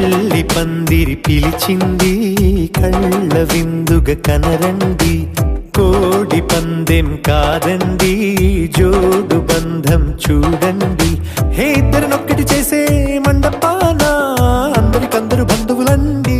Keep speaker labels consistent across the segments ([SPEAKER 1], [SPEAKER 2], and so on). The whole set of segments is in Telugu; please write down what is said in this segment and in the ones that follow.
[SPEAKER 1] పెళ్లి పందిరి పిలిచింది కళ్ళ విందుగ కనరండి కోడి పందెం కాదండి జోడు బంధం చూడండి హే ఇద్దరినొక్కటి చేసే మండపాన అందరికందరు బంధువులండి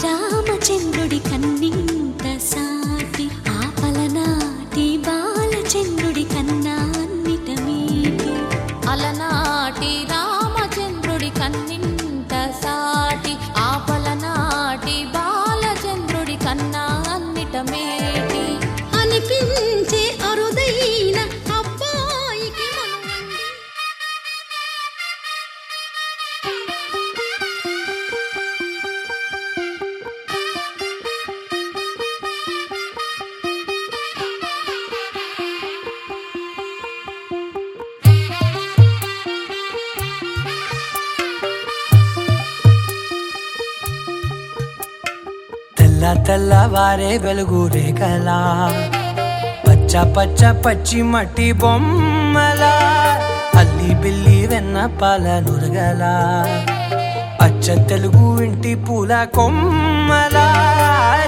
[SPEAKER 2] రామచంద్రుడి కన్నింత సాటి ఆపలనాటి బాలచంద్రుడి కన్నా అన్నిట మీటి అలనాటి రామచంద్రుడి కన్నింత సాటి ఆపలనాటి బాలచంద్రుడి కన్నా అన్నిట మేటి అనిపించే అరుదైన అబ్బాయికి
[SPEAKER 3] తెల్లవారే వెలుగు రేఖలా పచ్చ పచ్చ పచ్చి మట్టి బొమ్మలా అల్లి బిల్లి వెన్న పాల నురగలా అచ్చ తెలుగు ఇంటి పూల కొమ్మలా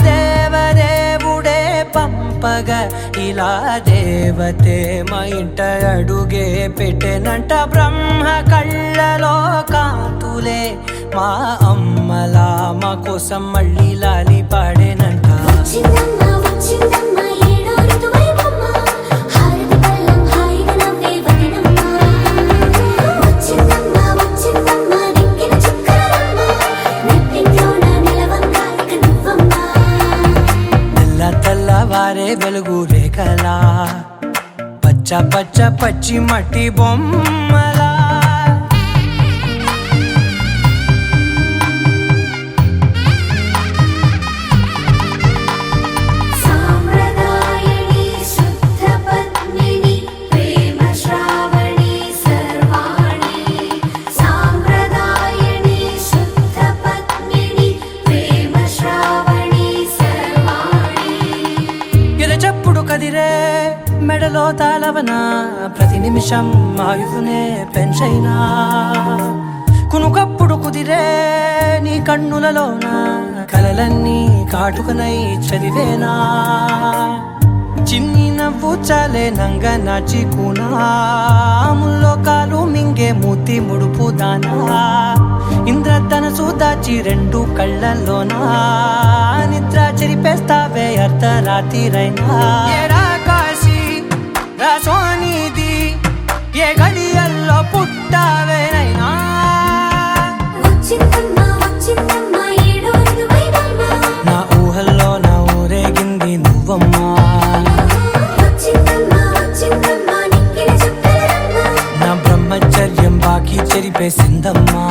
[SPEAKER 3] దేవదేవుడే పంపగా ఇలా దేవతే మా ఇంట అడుగే పెట్టెనంట బ్రహ్మ కళ్ళలో కాంతులే మా అమ్మలా మా కోసం మళ్ళీ లాలి పాడేనంట తెల్లవారే వెలుగు రేఖలా పచ్చ పచ్చ పచ్చి మట్టి బొమ్మలా మెడలో తాళవన ప్రతి నిమిషం ఆయుధునే పెంచైనా కునుకప్పుడు కుదిరే నీ కన్నులలోన కలలన్నీ కాటుకనై చదివేనా చిన్ని నవ్వు చాలే నంగ నాచి కూనాముల్లో కాలు మింగే మూతి ముడుపు దానా ఇంద్రధనసు దాచి రెండు కళ్ళల్లోనా నిద్ర చెరిపేస్తావే అర్ధరాత్రిరైనా సోనిది ఏ గడియల్లో పుట్టావేనైనా నా ఊహల్లో నా ఊరేగింది నువ్వమ్మా నా బ్రహ్మచర్యం బాకీ చెరిపేసిందమ్మా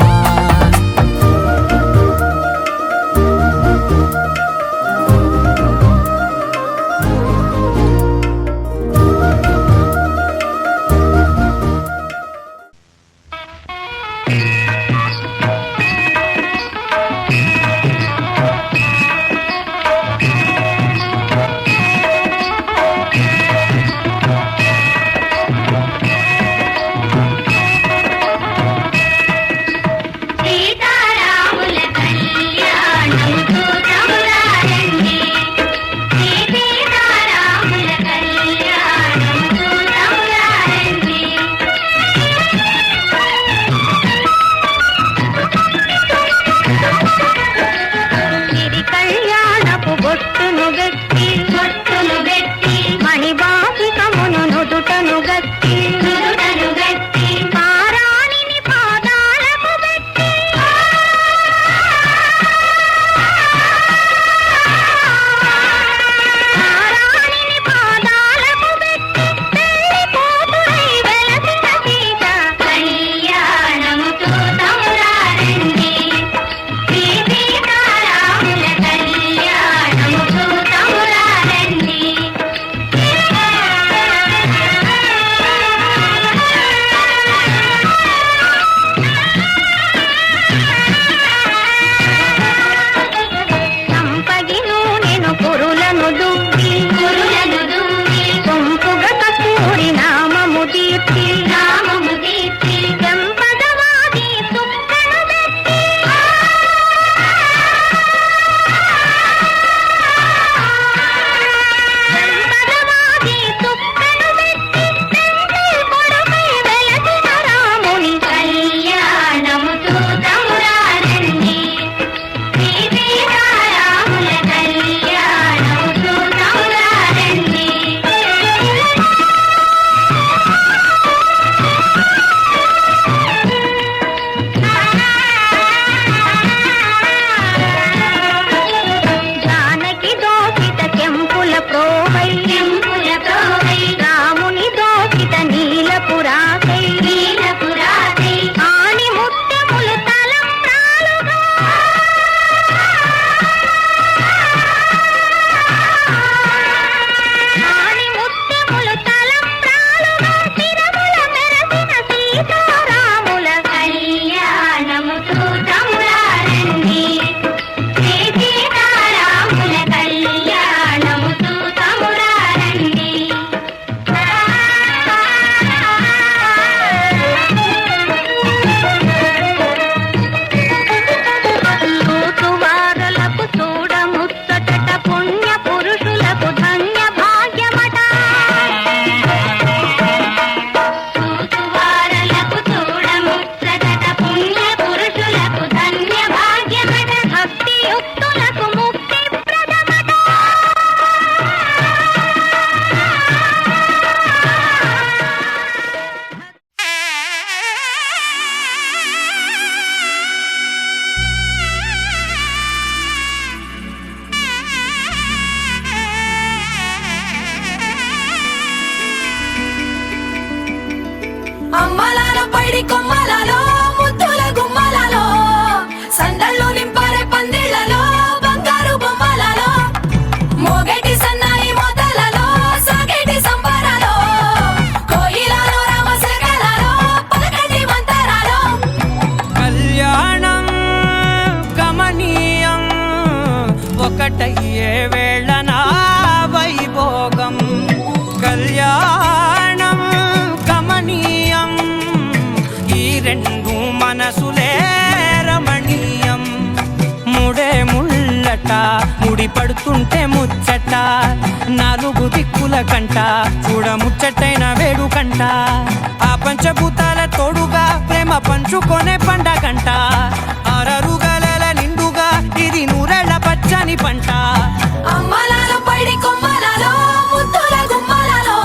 [SPEAKER 3] ఒకటయ్యే వేళ నా వైభోగం కళ్యాణం గమనీయం ఈ రెండు మనసులే రమణీయం ముడే ముళ్ళట ముడి పడుతుంటే ముచ్చట నాలుగు దిక్కుల కంట చూడ ముచ్చటైన వేడుకంట ఆ పంచభూతాల తోడుగా ప్రేమ పంచుకొనే పండగంట ఆరరుగల నిండుగా ఇది నూరెళ్ళ పచ్చని పంట
[SPEAKER 2] అమ్మలాలో పడి కొమ్మలలో ముద్దుల గుమ్మలలో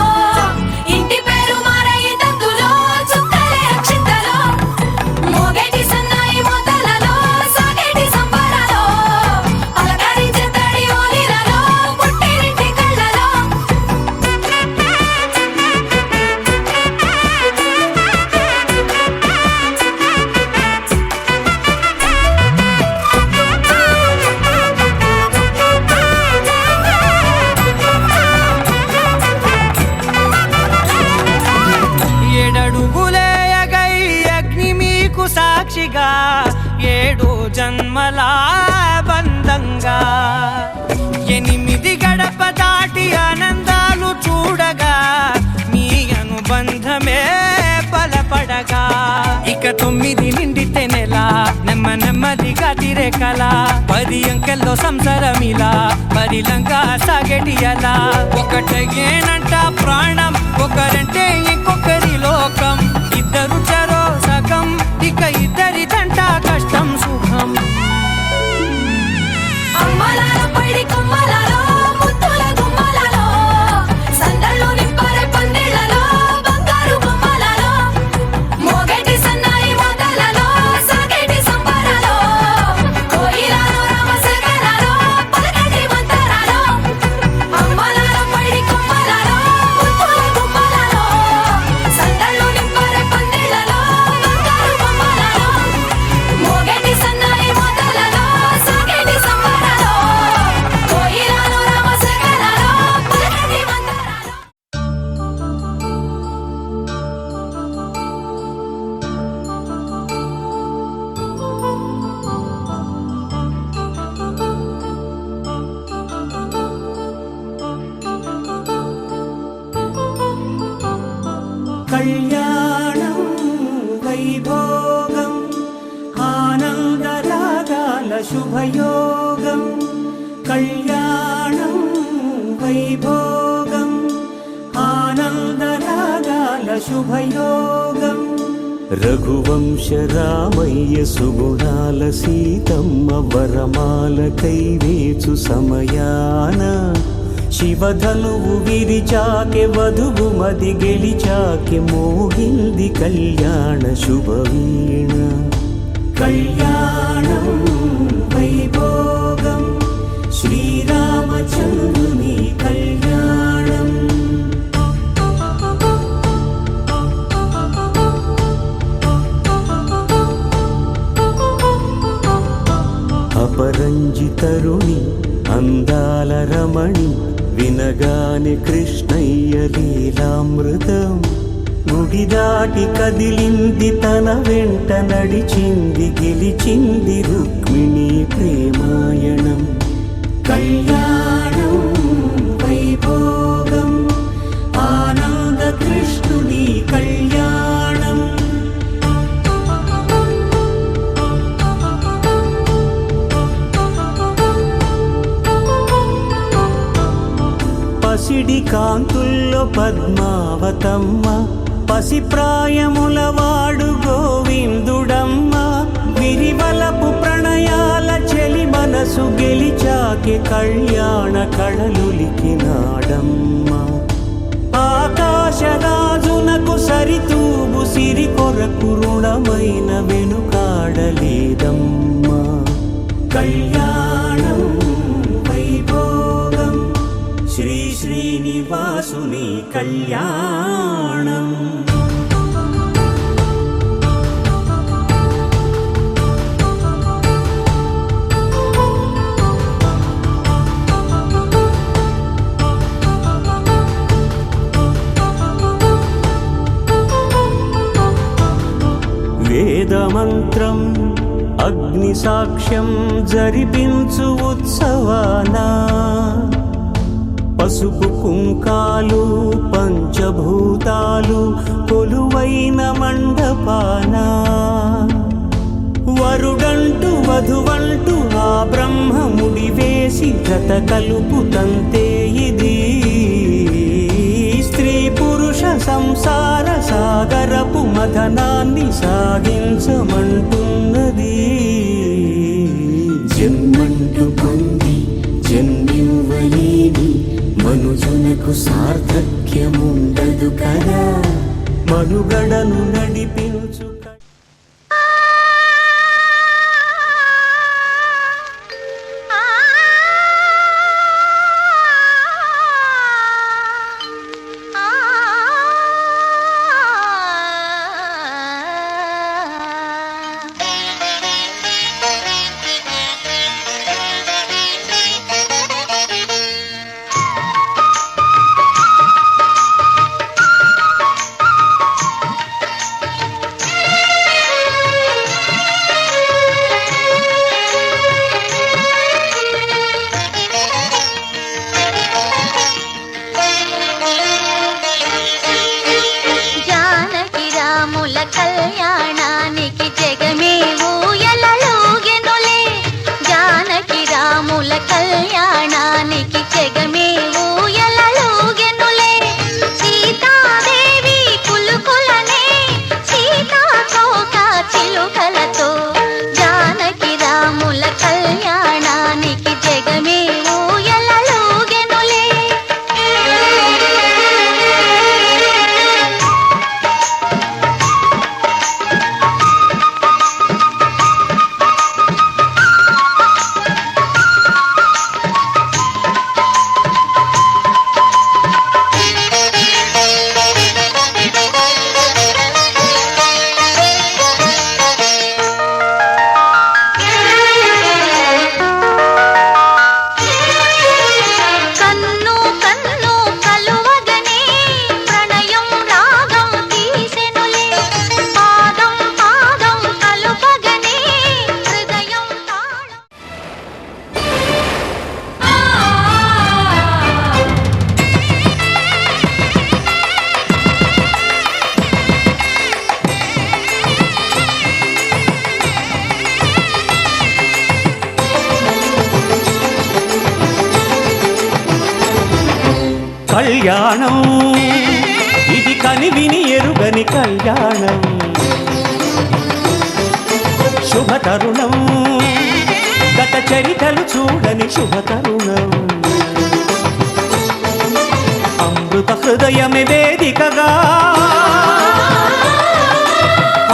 [SPEAKER 2] ఇంటి పేరు మారయి తందులో చుక్కలే అక్షింతలో మోగేటి సన్నాయి మోతలలో సాగేటి సంబరాలో అలకరించే తడి ఓలిలలో పుట్టినింటి కళ్ళలో
[SPEAKER 3] ఏడడుగులేయగై అగ్ని మీకు సాక్షిగా 7 జన్మల బంధంగా 8 గడప దాటి ఆనందాలు చూడగా మీ అనుబంధమే బలపడగా ఇక 9 నిండితే నెల నెమ్మదిగా తిరే కల 10 అంకెల్లో సంసారమిలా పరిలంగా సాగేటి అలా ఒకటేనంట ప్రాణం ఒకరంటే ఇంకొకరి లోకం ఇద్దరు చరో సగం ఇక ఇద్దరి దంట కష్టం సుఖం
[SPEAKER 2] అమ్మలాలో పడి కొమ్మలలో ముద్దుల గుమ్మలలో సందళ్ళు నింపరే పందిళ్ళలో బంగారు బొమ్మలలో మోగేటి సన్నాయి మోతలలో సాగేటి సంబరాలో కోయిలలో రామశేఖరాలో పలకటి మంతరాలో అమ్మలాలో పడి కొమ్మలలో ముద్దుల గుమ్మలలో సందళ్ళు నింపరే పందిళ్ళలో బంగారు బొమ్మలలో మోగేటి సన్నాయి మోతలలో సాగేటి సంబరాలో కోయిలలో రామశేఖరాలో పలకటి మంతరాలో
[SPEAKER 1] కళ్యాణం వైభోగం ఆనందరాగాల శుభయోగం కళ్యాణం వైభోగం ఆనందరాగాల శుభయోగం రఘువంశ రామయ్య సుగుణాల సీతమ్మ వరమాల కైవేచు సమయాన శివధనువు విరిచాకె వధువు మది గెలిచాకె మోగింది కళ్యాణ శుభవీణ కళ్యాణం వైభోగం శ్రీరామచంద్రుని కళ్యాణం అపరంజి తరుణి అందాల రమణి వినగాని కృష్ణయ్య లీలామృతం గుడి దాటి కదిలింది తన వెంట నడిచింది గెలిచింది రుక్మిణి ప్రేమాయణం కళ్యాణం వైభోగం ఆనంద కృష్ణుని కళ్యాణం పసిడి కాంతుల్లో పద్మావతమ్మ పసిప్రాయముల వాడు గోవిందుడమ్మ విరివలపు ప్రణయాల చెలి మనసు గెలిచాకే కళ్యాణ కళలులికినాడమ్మ ఆకాశరాజునకు సరితూగు సిరి కొరకు రుణమైన వెనుకాడలేదమ్మా కళ్యాణం వైభోగం శ్రీ శ్రీనివాసుని కళ్యాణం వేదమంత్రం అగ్ని సాక్ష్యం జరిపించు ఉత్సవాన పసుపు కుంకాలు పంచభూతాలు కొలువైన మండపాన వరుడంటూ వధువంటూ ఆ బ్రహ్మముడి వేసి జత కలుపు తంతే ఇది స్త్రీ పురుష సంసార సాగరపు మథనాన్ని సాగించమంటున్నది. జన్మంటూ పొంది జన్మివ్వలేని మనుజునకు సార్థక్యముండదు కదా, మనుగడను నడిపించు
[SPEAKER 2] కళ్యాణానికి జగమే ఊయలలోగెనులే, జానకి రాముల కళ్యాణానికి జగమే ఊయలలోగెనులే. సీతాదేవి కులుకులనే సీతాకోక చిలుకలతో, జానకి రాముల కళ్యాణానికి జగమే ఊయలలోగెనులే.
[SPEAKER 1] కళ్యాణం ఇది కనివిని ఎరుగని కళ్యాణం, శుభతరుణం గత చరితలు చూడని శుభతరుణం. అమృత హృదయమే వేదికగా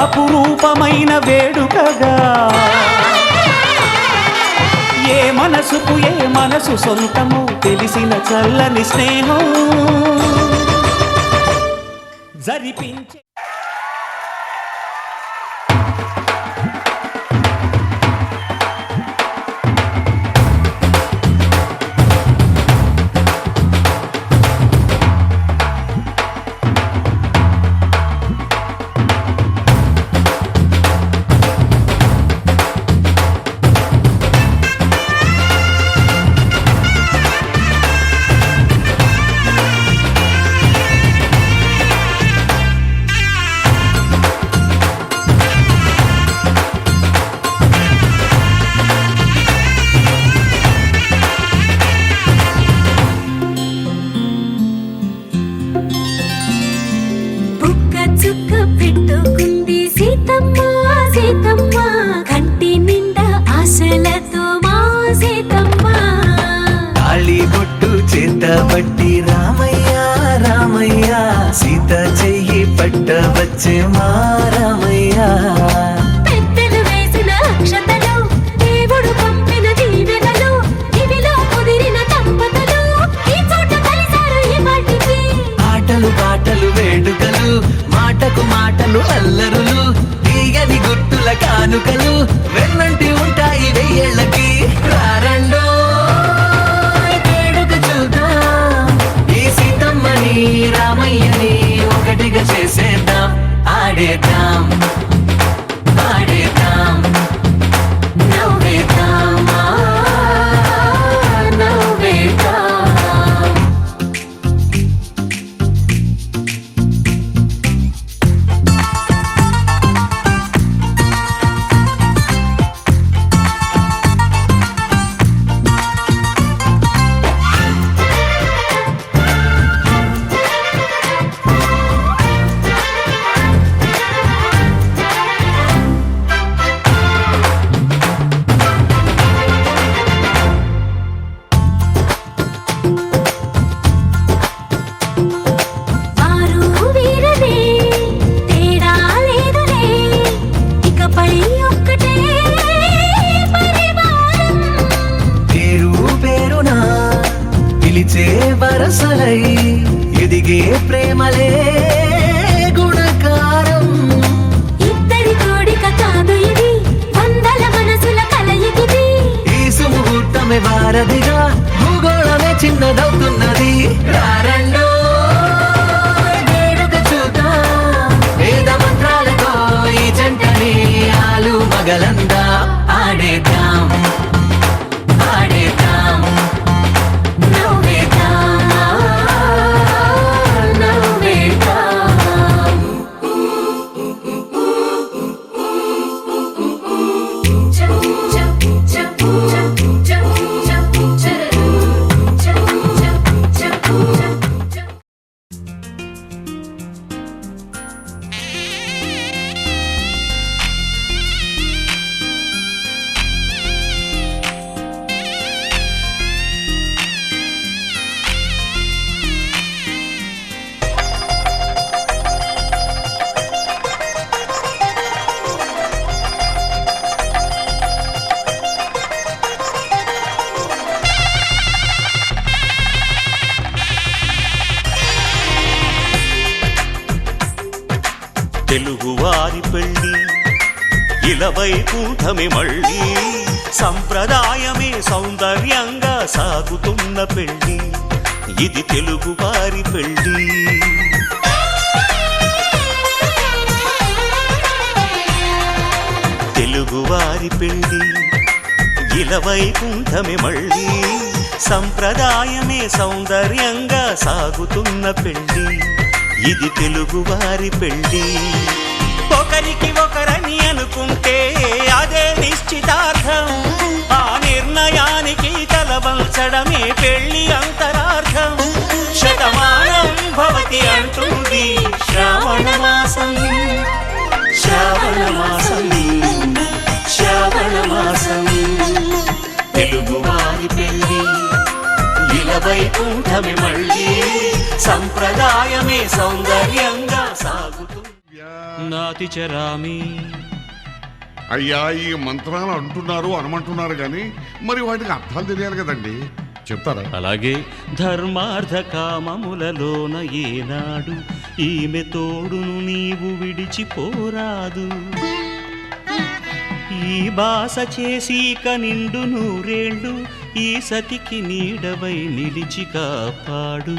[SPEAKER 1] అపురూపమైన వేడుకగా, ఏ మనసుకు ఏ మనసు సొంతము తెలిసిన చల్లని స్నేహం జరిపించే.
[SPEAKER 4] పట్టి రామయ్య రామయ్య సీత చెయ్యి పట్ట వచ్చే మా రామయ్య.
[SPEAKER 2] పెద్దలు వేసిన అక్షతలు, దేవుడు పంపిన దీవెనలు, ఇవిలో కుదిరిన దంపతులు ఈ చోట కలిసారు ఈ పాటికి.
[SPEAKER 4] ఆటలు పాటలు వేడుకలు, మాటకు మాటలు అల్లరులు, తీయని గుట్టుల కానుకలు వెన్నంటి ఉంటాయి వెయ్యేళ్ళకి. రారండో రామయ్యని ఒకటిగా చేసేద్దాం, ఆడేద్దాం. వరసలై ఎదిగే ప్రేమలే గుణకారం.
[SPEAKER 2] ఇద్దరి కోడిక కాదు ఇది, వందల మనసుల కలయికిది.
[SPEAKER 4] ఈ సుముహూర్తమే వారధిగా, భూగోళమే చిన్నదవుతున్నది. రారండో వేడుక చూద్దాం, వేద మంత్రాలతో ఈ జంటని ఆలు మగలందా ఆడేద్దాం ఆడేద్దాం
[SPEAKER 2] నవ్వేద్దాం, నవ్వేద్దాం.
[SPEAKER 1] తెలుగువారి పెళ్ళి ఇలవైకుంఠమే మళ్ళీ, సంప్రదాయమే సౌందర్యంగా సాగుతున్న పెళ్ళి, ఇది తెలుగువారి పెళ్ళి. తెలుగువారి పెళ్ళి ఇలవైకుంఠమే మళ్ళీ, సంప్రదాయమే సౌందర్యంగా సాగుతున్న పెళ్ళి, ఇది తెలుగువారి పెళ్ళి. ఒకరికి ఒకరని అనుకుంటే అదే నిశ్చితార్థం, ఆ నిర్ణయానికి తలవంచడమే పెళ్ళి అంతరార్థం. శతమానం భవతి అంటుంది శ్రావణ మాసం, శ్రావణ మాసం, శ్రావణ మాసం. తెలుగువారి పెళ్ళి ఇలవైకుంఠమే మళ్ళీ, సంప్రదాయమే సౌందర్యంగా సాగుతుంది. నాతి చరామి.
[SPEAKER 5] అయ్యా ఈ మంత్రాలు అంటున్నారు అనమంటున్నారు కానీ మరి వాటికి అర్థాలు తెలియాలి కదండి, చెప్తారా?
[SPEAKER 1] అలాగే ధర్మార్థ కామములలోన ఏనాడు ఈమె తోడును నీవు విడిచిపోరాదు. ఈ బాస చేసి నిండు నూరేళ్ళు ఈ సతికి నీడవై నిలిచి కాపాడు.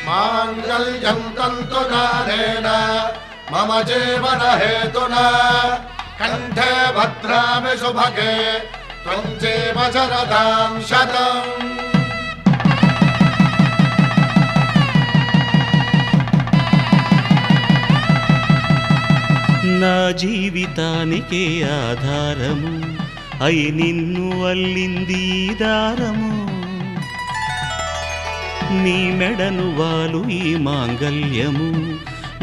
[SPEAKER 6] మాంగళ్యం తంతునానేన మమ జీవన హేతునా కంఠే భద్రామి శుభగే త్వం జీవ శరదాం శతం.
[SPEAKER 1] నా జీవితానికే ఆధారము అయి నిన్ను అల్లింది ఈ దారము. నీ మెడను వాలు ఈ మాంగల్యము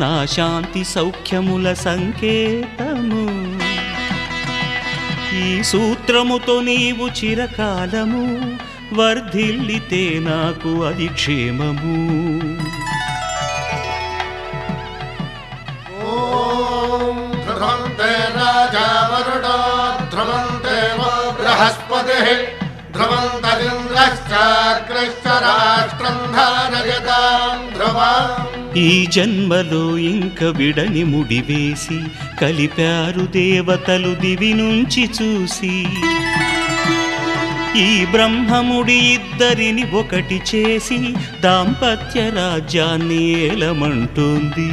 [SPEAKER 1] నా శాంతి సౌఖ్యముల సంకేతము. ఈ సూత్రముతో నీవు చిరకాలము వర్ధిల్లితే నాకు అది క్షేమము.
[SPEAKER 6] ఓం ధ్రువంతే రాజా వరుడో ధ్రువంతే వో బృహస్పతిః ధ్రువంతరింద్రశ్చాగ్రశ్చ రాష్ట్రం ధారయతాం ధ్రువం.
[SPEAKER 1] ఈ జన్మలో ఇంక విడని ముడివేసి కలిపారు దేవతలు దివి నుంచి చూసి. ఈ బ్రహ్మముడి ఇద్దరిని ఒకటి చేసి దాంపత్య రాజ్యాన్ని ఏలమంటుంది.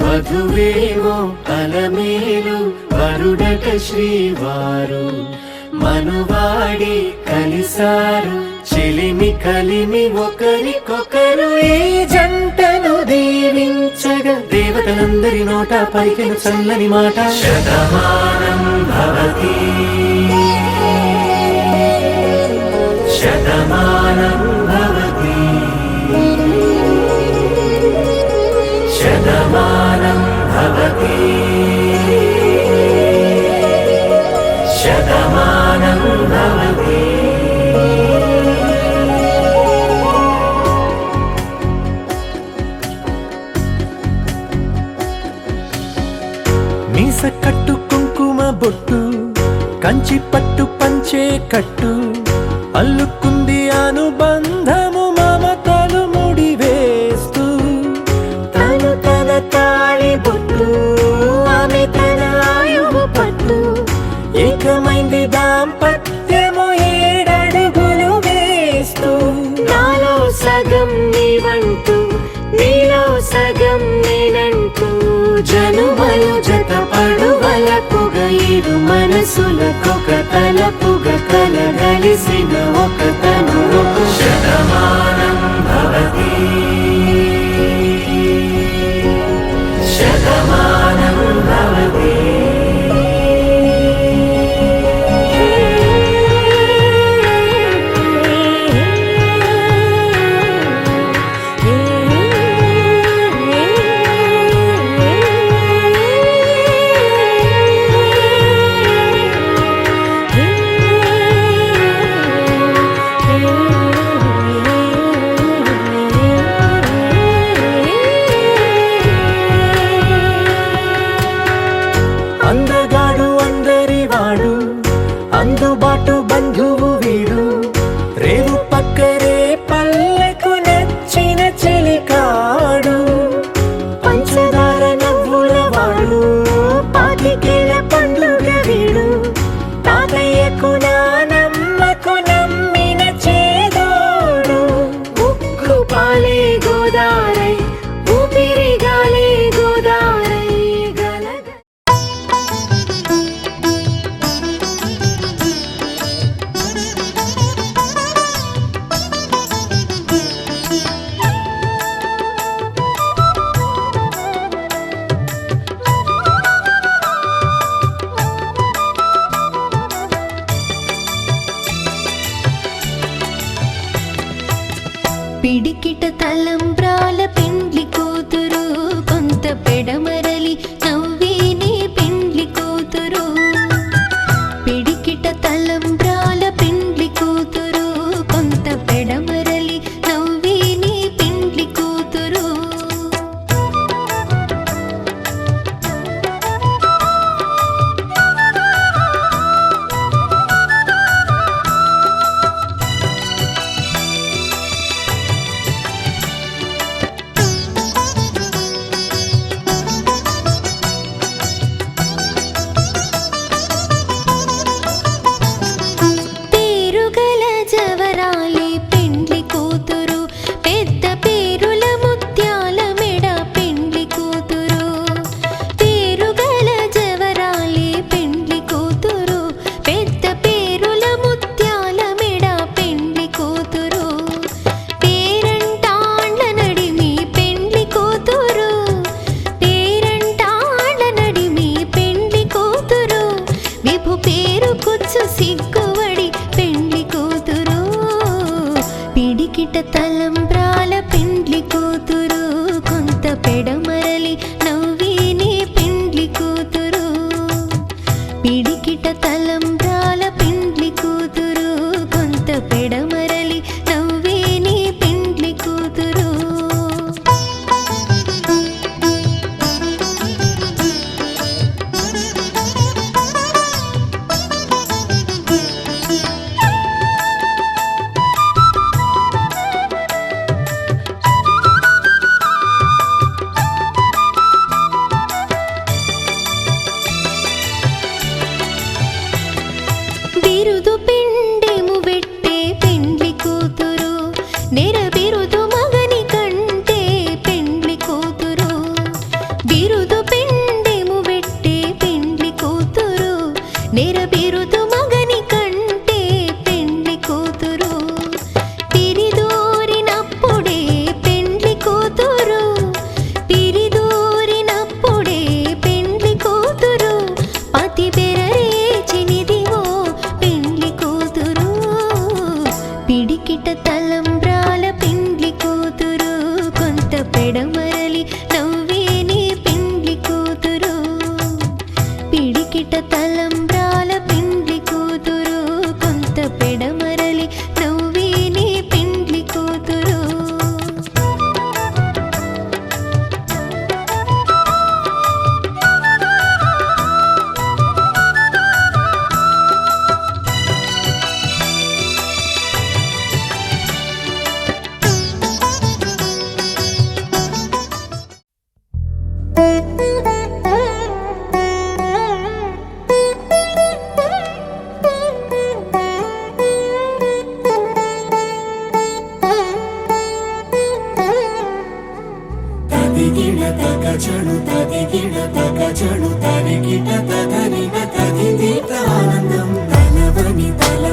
[SPEAKER 4] వధువేమో అలమేలు వరుడట శ్రీవారు మనువాడి కలిసారు చిలిమి కలిమి ఒకరికొకరు ఈ జంటను దీవించగా దేవతలందరి నోట పలికిన చల్లని మాట శతమానం భవతి శతమానం భవతి శతమానం భవతి శతమానం భవతి. మీస కట్టు కుంకుమ బొట్టు కంచి పట్టు పంచే కట్టు అల్లుకుంది అనుబంధము మమతలు ముడివేస్తూ తను తన తాళి బొట్టు ఆమె తన ఆయువు పట్టు ఏకమైంది దాంపత్యము 7 అడుగులు వేస్తూ నాలో సగం నీవంటూ నీలో సగం నేనంటూ జనుమలు జత పడువలపుగ ఇరు మనసులకొక తలపుగ కలగలిసిన ఒక తను శతమానం భవతి శతమానం భవతి. అందగాడు అందరి వాడు అందుబాటు బంధువు వీడు రేవు పక్కరే పల్లెకు నచ్చిన చెలికాడు పంచదార నవ్వుల వాడు పాతికేల పండుగ వీడు తాతయ్యకు నానమ్మకు నమ్మిన చేదోడు ఉక్కు పాలే గోదారై ఊపిరిగాలే గోదారై గలగ
[SPEAKER 2] పిడికిట తలంబ్రాల పెండ్లి కూతురు కొంత పెడమరలి నవ్విని పెండ్లి కూతురు పిడికిట తలంబ్రాల పెండ్లి కూతురు కొంత పెడమరలి నవ్విని పెండ్లి కూతురు పేరుగల జవరాలి పెండ్లి కూతురు పెద్ద పేరుల ముత్యాల మెడ పెండ్లి కూతురు పేరుగల జవరాలి పెండ్లి కూతురు పెద్ద పేరుల ముత్యాల మెడ పెండ్లి కూతురు పేరంటాండ్ల నడిమి పెండ్లి కూతురు పేరంటాండ్ల నడిమి పెండ్లి కూతురు విభు పేరు కుచ్చు సిగ్గువడి పెండ్లి కూతురు పిడికిట తలంబ్రాల పెండ్లి కూతురు కొంత పెడమరలి నవ్విని పెండ్లి కూతురు పిడికిట తలంబ్రాల పెండ్లి కూతురు కొంత పెడమరలి నవ్విని పెండ్లి కూతురు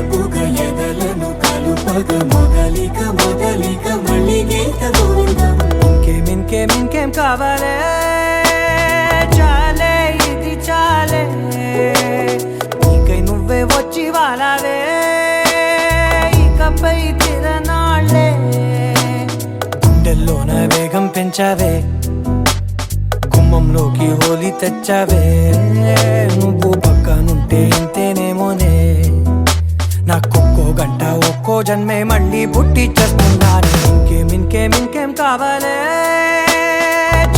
[SPEAKER 4] తలపుగ ఎదలను కలుపగ మొదలిక మొదలిక మళ్ళీ గీత గోవిందం.
[SPEAKER 3] ఇంకేం కావాలే చాలే ఇది చాలే నీకై నువ్వే వచ్చి వాలావే ఇకపై తిరనాళ్ళే గుండెల్లోన వేగం పెంచావే గుమ్మంలోకి హోలీ తెచ్చావే నువ్వు పక్కనుంటే ఇంతేనేమోనే నాకొక్కో గంట ఒక్కో జన్మే మళ్ళీ పుట్టి చేస్తున్నాను. ఇంకేం కావాలే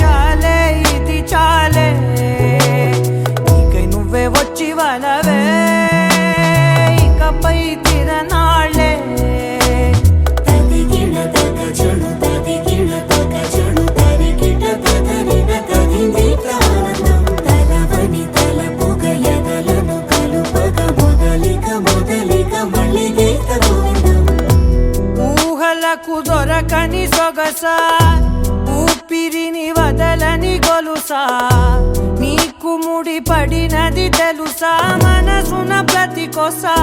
[SPEAKER 3] చాలే ఇది చాలే నీకై నువ్వే వచ్చి వాలవే ఇకపై తిరనాళ్ళే.
[SPEAKER 4] తదిగిణ తగ జడు తదిగిణ తగ జడు తరిగిట తదరిన తదిందిట ఆనందం. తలవని తలపుగ ఎదలను కలుపగ మొదలిక మొదలిక మళ్ళీ గీత గోవిందం.
[SPEAKER 3] ఊహలకు దొరకని సొగసా ఊపిరిని వదలని గొలుసా నీకు ముడి పడినది తెలుసా మనసున ప్రతి కొసా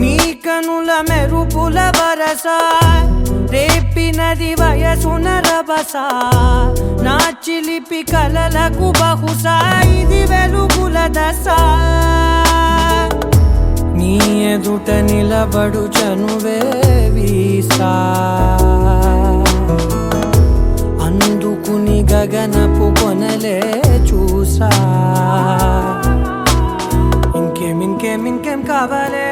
[SPEAKER 3] నీ కనుల మెరుపుల వరస రేపినది వయసున రభస నా చిలిపి కలలకు బహుశా ఇది వెలుగుల దశ నీ ఎదుట నిలబడు చనువే వీసా అందుకుని గగనపు కొనలే చూసా. ఇంకేం కావాలే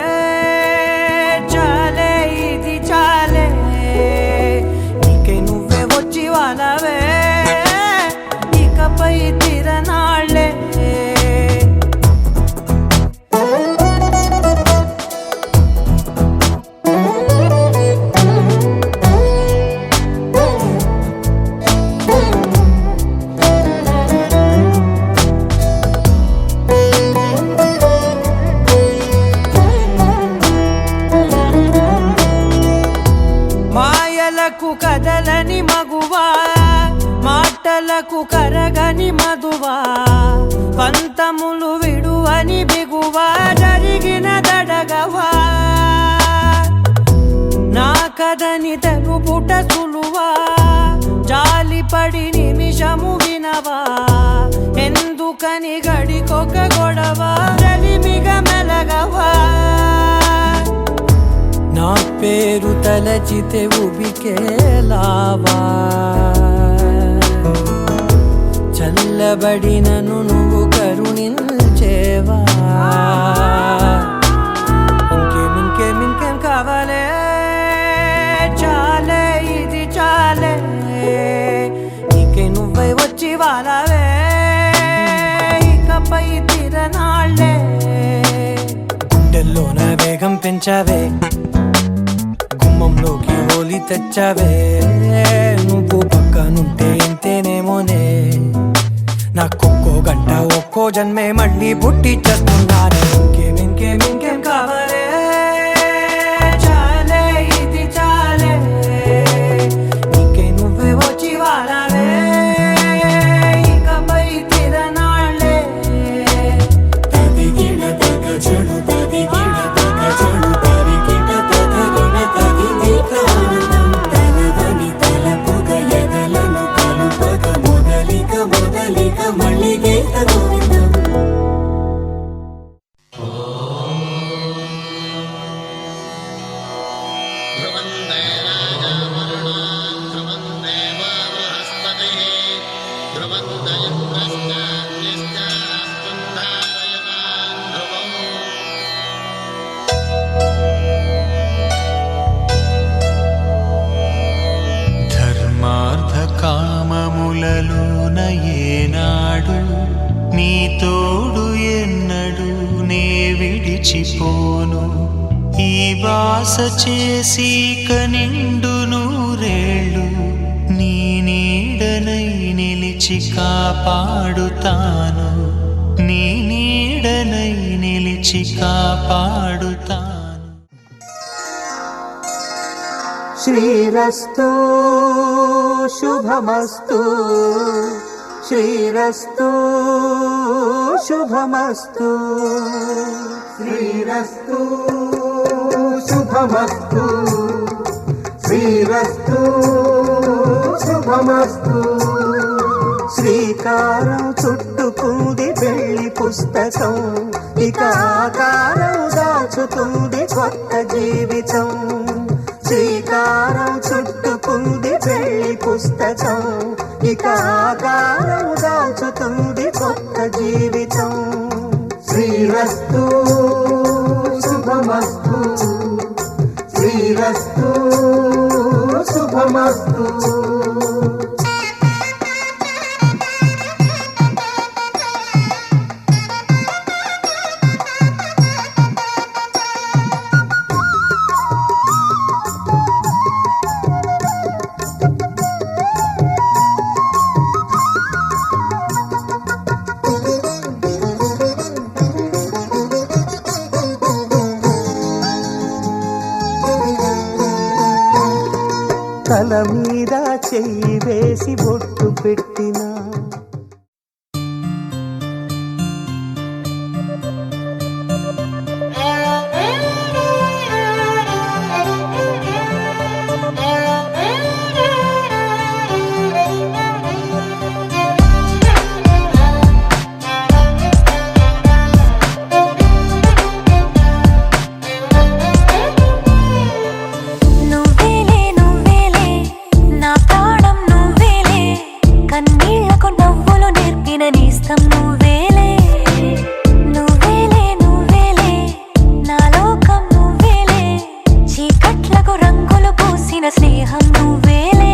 [SPEAKER 3] చాలే ఇది చాలే నీకై నువ్వే వచ్చి వాలవే ఇకపై తిరనాళ్ళే. మాయలకు కదలని మగువా మాటలకు కరగని మధువా పంతములు విడువని బిగువా జరిగిన దడగవా నా కథని తెలుపుట సులువా జాలిపడి నిమిషము వినవా ఎందుకని గడికొక గొడవ రలిమిగ మెలగవా నా పేరు తలచితే ఉబికేలావా చల్లబడినను నువ్వు కరుణించేవా. ఇంకేం కావాలే చాలే ఇది చాలే నీకై నువ్వై వచ్చి వాలవే ఇకపై తిరనాళ్ళే గుండెల్లోన వేగం పెంచావే గుమ్మంలోకి హోలీ తెచ్చావే నువ్వు పక్కనుంటే ఇంతేనేమోనే నాకొక్కో గంట ఒక్కో జన్మే మళ్ళీ పుట్టి చేస్తున్నాను. ఇంకేం కావాలే చాలే ఇది చాలే నీకై నువ్వే వచ్చి వాలవే ఇకపై తిరనాళ్ళే.
[SPEAKER 4] తదిగిణ తగ జడు తదిగిణ తగ జడు తరిగిట తదరిన తదిందిట ఆనందం. తలవని తలపుగ ఎదలను కలుపగ మొదలిక మొదలిక మళ్ళీ గీత గోవిందం.
[SPEAKER 6] ధ్రువందే రాజావరుణో ధ్రువం దేవో బృహస్పతిః ధ్రువందే ఇంద్రశ్చాగ్నిశ్చాస్తు ధారయతాం ధ్రువం.
[SPEAKER 7] ధర్మార్థ కామములలోన ఏనాడు నీ తోడు ఎన్నడు నే విడిచిపోను ఈ వాస చేసి కనిండు నూరేళ్ళు నీ నీడనై నిలిచి కాపాడుతాను నీ నీడనై నిలిచి కాపాడుతాను.
[SPEAKER 4] శ్రీరస్తు శుభమస్తు శ్రీరస్తు శుభమస్తు
[SPEAKER 8] శ్రీరస్తు శుభమస్తు శ్రీరస్తు శుభమస్తు శ్రీకారం చుట్టుకుంది పెళ్లి పుస్తకం ఇక ఆకారం దాచుతుంది కొత్త జీవితం శ్రీకారం చుట్టుకుంది పెళ్లి పుస్తకం ఇక ఆకారం దాచుతుంది కొత్త జీవితం శ్రీరస్తు శుభమస్తు శ్రీరస్తు శుభమస్తు తల మీద చెయ్యి వేసి బొట్టు పెట్టినా
[SPEAKER 2] స్నేహం నువ్వేలే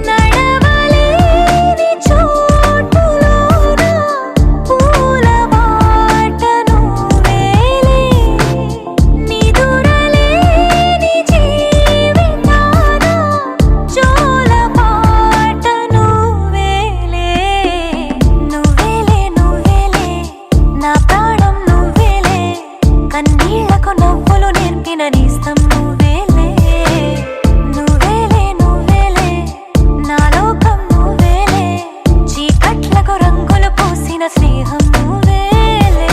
[SPEAKER 2] నడవలేని చోటులోన పూల బాట నువ్వేలే నిదురలేని జీవితాన జోల పాట నువ్వేలే నువ్వేలే నువ్వేలే నా ప్రాణం నువ్వేలే కన్నీళ్లకు నవ్వులు నేర్పిన నేస్తం స్నేహం నువ్వేలే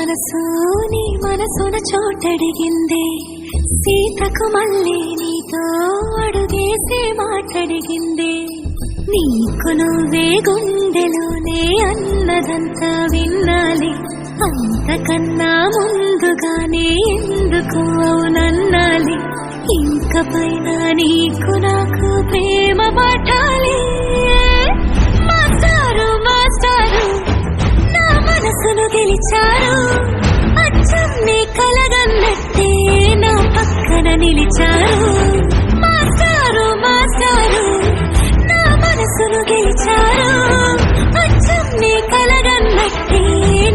[SPEAKER 2] మనసు నీ మనసున చోటడిగింది సీతకు మళ్ళీ నీతో అడుగేసి మాటడిగింది నీకు నువ్వే గుండెలోనే అన్నదంతా వినాలి అంతకన్నా ముందుగానే ఎందుకు అవునన్నాలి ఇంక పైన నీకు నాకు ప్రేమ పట్టాలి మాస్టారు మాస్టారు నా మనసును గెలిచారు అచ్చం నీ కలగన్నట్టే నా పక్కన నిలిచారు మాస్టారు మాస్టారు నా మనసును గెలిచారు అచ్చం నీ కలగన్నట్టే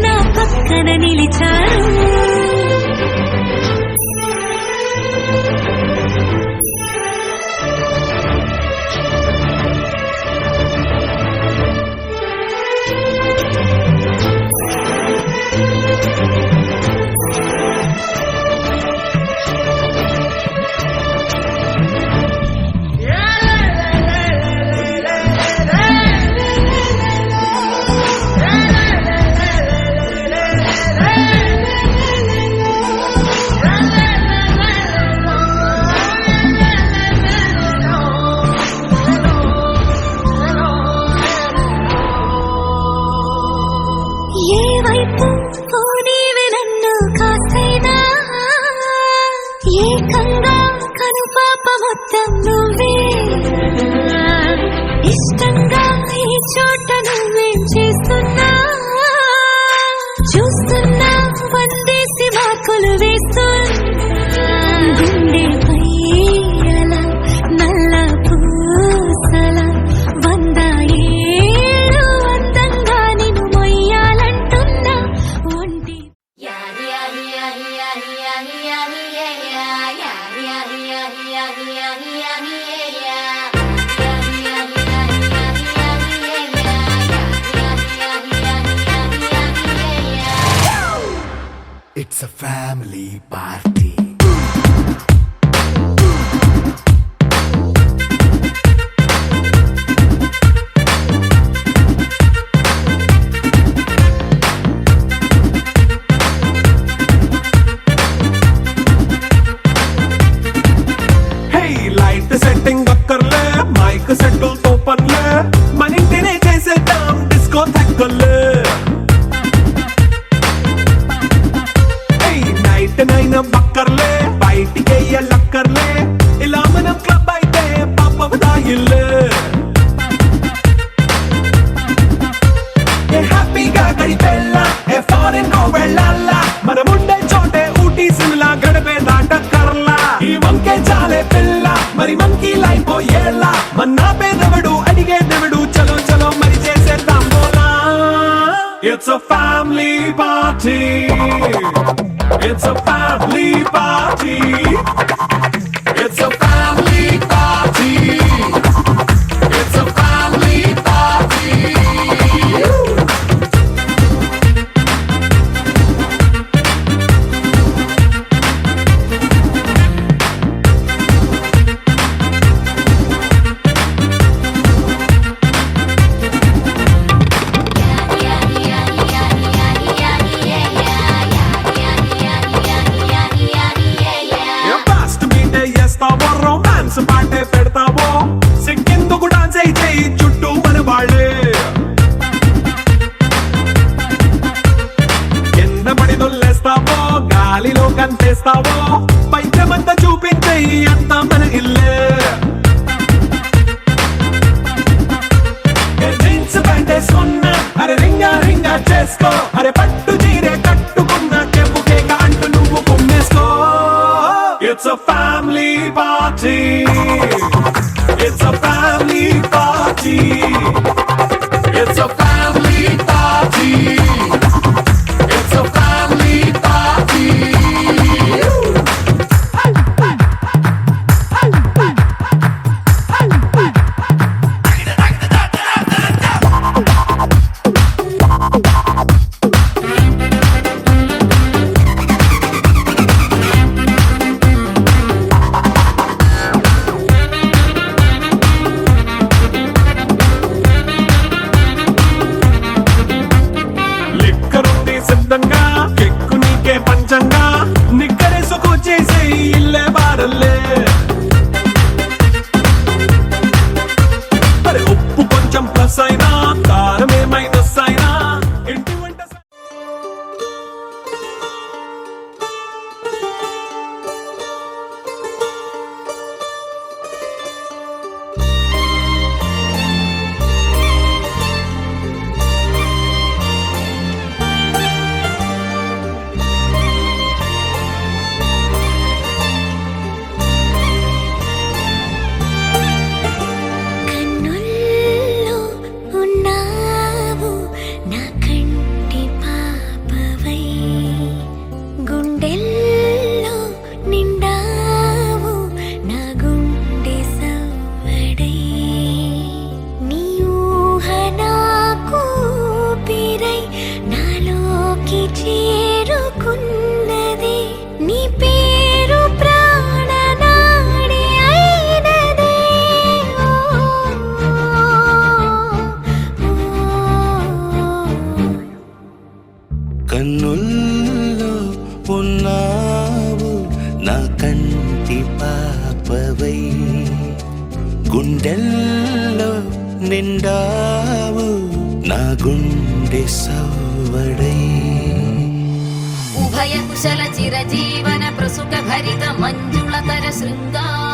[SPEAKER 2] నా పక్కన నిలిచారు ఏ వైపు పోనీవి నన్ను కాస్తైనా ఏకంగా కనుపాప మొత్తం నువ్వే ఇష్టంగా ఈ చోట నువ్వేం చేస్తున్నా చూస్తున్నా వందేసి మార్కులు వేస్తున్నా గుండెపై అలా నల్ల పూసల 100 ఏళ్ళు అందంగా నిన్ను మొయ్యాలంటున్నా ఒంటి
[SPEAKER 3] It's a family party.
[SPEAKER 8] Hey, light setting అక్కర్లే మైక్ సెట్టుల్ తో పనులే మన ఇంటినే చేసేద్దాం డిస్కో థక్కర్లే నైట్ నైన్ బక్కర్లే బయటికి లక్కర్లే ఇలా మనం క్లబ్ అయితే పాప దాయిల్లే హ్యాపీగా గడిపెళ్ళ ఏ ఫారెన్ నో వెళ్ళాల మనం ఉండే చోటే ఊటీ సిమ్లా గడిపే దాటక్కర్లా ఈ వంకే చాలే పిల్ల మరి మంకీ లైఫ్ ఏళ్ళ మన్నా పేదవడు అడిగేదెవడు చలో చలో మరి చేసేద్దాం బోలా it's a family party. It's a family party. It's a family party. It's a family party. Romance పాటే పెడతావో సిగ్గెందుకు డాన్స్ అయితే చుట్టూ మన వాళ్ళే కింద పడి దొల్లేస్తావో గాలిలో కంతేస్తావో పైకమంతా చూపించే అంతా మన ఇల్లే జీన్స్ ప్యాంట్ వేసుకున్నా అరే రింగా రింగా చేసుకో అరే పట్టు చీరే కట్టుకున్న చెప్పు కేక అంటూ నువ్వు కుమ్మేసుకో It's a family party. It's a family party. It's a family party. It's a family party.
[SPEAKER 7] కన్నుల్లో ఉన్నావు నా కంటి పాపవై, గుండెల్లో నిండావు నా గుండె సవ్వడై.
[SPEAKER 9] ఉభయ కుశల చిరజీవన ప్రసుక భరిత మంజుళతర శృంగార